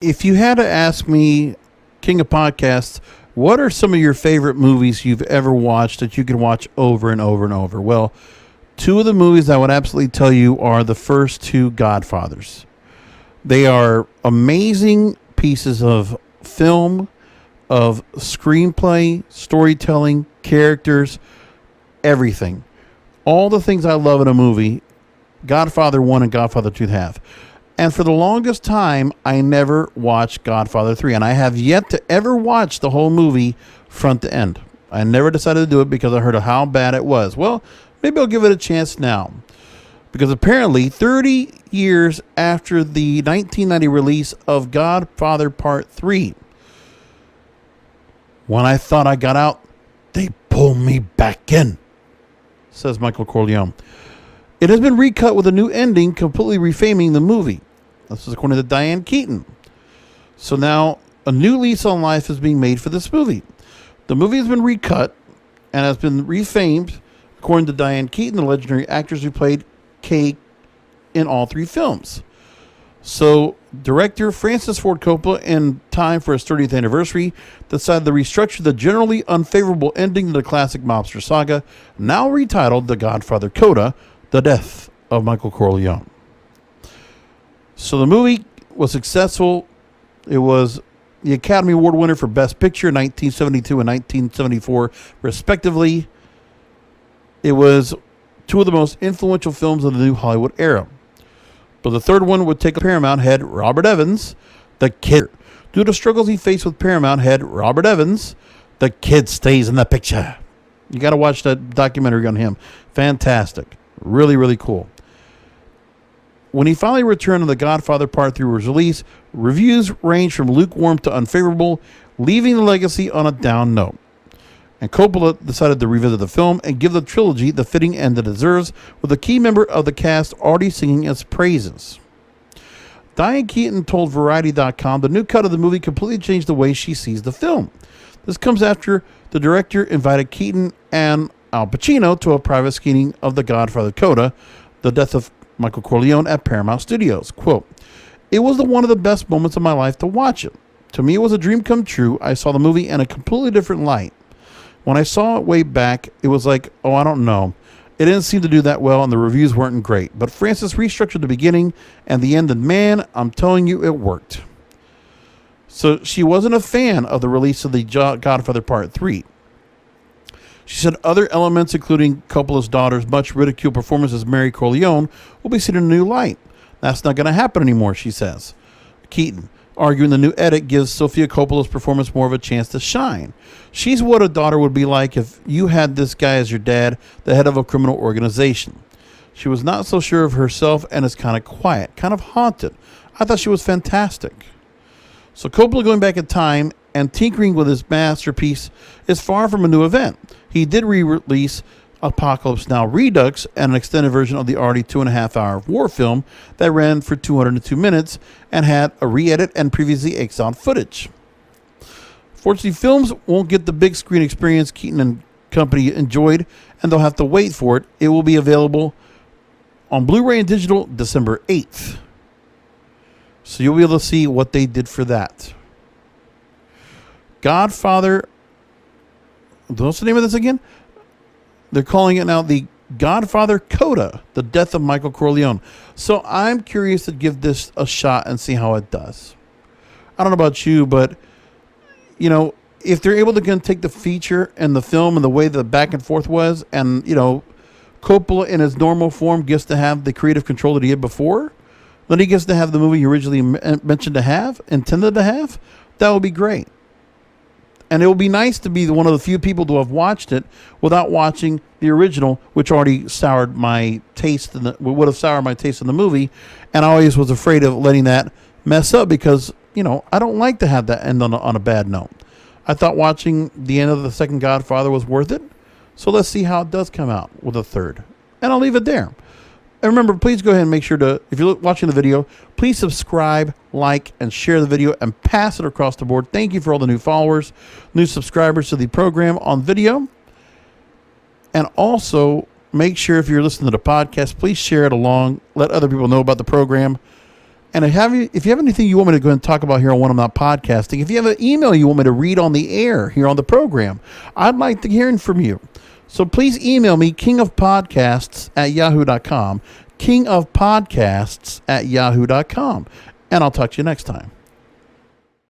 If you had to ask me, King of Podcasts, what are some of your favorite movies you've ever watched that you can watch over and over and over? Well, two of the movies I would absolutely tell you are the first two Godfathers. They are amazing pieces of film, of screenplay, storytelling, characters, everything. All the things I love in a movie, Godfather 1 and Godfather 2 have. And for the longest time, I never watched Godfather 3. And I have yet to ever watch the whole movie front to end. I never decided to do it because I heard of how bad it was. Well, maybe I'll give it a chance now. Because apparently, 30 years after the 1990 release of Godfather Part 3, when I thought I got out, they pulled me back in, says Michael Corleone. It has been recut with a new ending, completely reframing the movie. This is according to Diane Keaton. So now a new lease on life is being made for this movie. The movie has been recut and has been refamed, according to Diane Keaton, the legendary actress who played Kay in all three films. So director Francis Ford Coppola, in time for his 30th anniversary, decided to restructure the generally unfavorable ending to the classic mobster saga, now retitled The Godfather Coda, The Death of Michael Corleone. So the movie was successful. It was the Academy Award winner for Best Picture in 1972 and 1974, respectively. It was two of the most influential films of the new Hollywood era. But the third one would take Paramount head Robert Evans, the kid. Due to struggles he faced with Paramount head Robert Evans, the kid stays in the picture. You got to watch that documentary on him. Fantastic. Really, really cool. When he finally returned to The Godfather Part 3 was released, reviews ranged from lukewarm to unfavorable, leaving the legacy on a down note. And Coppola decided to revisit the film and give the trilogy the fitting end it deserves, with a key member of the cast already singing its praises. Diane Keaton told Variety.com the new cut of the movie completely changed the way she sees the film. This comes after the director invited Keaton and Al Pacino to a private screening of The Godfather Coda, The Death of Michael Corleone, at Paramount Studios. Quote, "It was one of the best moments of my life to watch it. To me, it was a dream come true. I saw the movie in a completely different light. When I saw it way back, it was like, oh, I don't know. It didn't seem to do that well, and the reviews weren't great. But Francis restructured the beginning and the end, and man, I'm telling you, it worked." So she wasn't a fan of the release of The Godfather Part 3. She said other elements, including Coppola's daughter's much ridiculed performance as Mary Corleone, will be seen in a new light. That's not going to happen anymore, she says. Keaton, arguing the new edit gives Sofia Coppola's performance more of a chance to shine. She's what a daughter would be like if you had this guy as your dad, the head of a criminal organization. She was not so sure of herself and is kind of quiet, kind of haunted. I thought she was fantastic. So Coppola going back in time and tinkering with his masterpiece is far from a new event. He did re-release Apocalypse Now Redux and an extended version of the already 2.5-hour war film that ran for 202 minutes and had a re-edit and previously exiled footage. Fortunately, films won't get the big screen experience Keaton and company enjoyed, and they'll have to wait for it. It will be available on Blu-ray and digital December 8th. So you'll be able to see what they did for that. Godfather, what's the name of this again? They're calling it now The Godfather Coda, The Death of Michael Corleone. So I'm curious to give this a shot and see how it does. I don't know about you, but, you know, if they're able to take the feature and the film and the way the back and forth was, and, you know, Coppola in his normal form gets to have the creative control that he had before, then he gets to have the movie he originally intended to have, that would be great. And it will be nice to be one of the few people to have watched it without watching the original, which already soured my taste would have soured my taste in the movie. And I always was afraid of letting that mess up because, you know, I don't like to have that end on a bad note. I thought watching the end of the second Godfather was worth it. So let's see how it does come out with a third. And I'll leave it there. And remember, please go ahead and make sure to, if you're watching the video, please subscribe, like, and share the video and pass it across the board. Thank you for all the new followers, new subscribers to the program on video. And also, make sure if you're listening to the podcast, please share it along. Let other people know about the program. And if you have anything you want me to go and talk about here on When I'm Not Podcasting, if you have an email you want me to read on the air here on the program, I'd like to hear from you. So please email me, kingofpodcasts@yahoo.com, kingofpodcasts@yahoo.com. And I'll talk to you next time.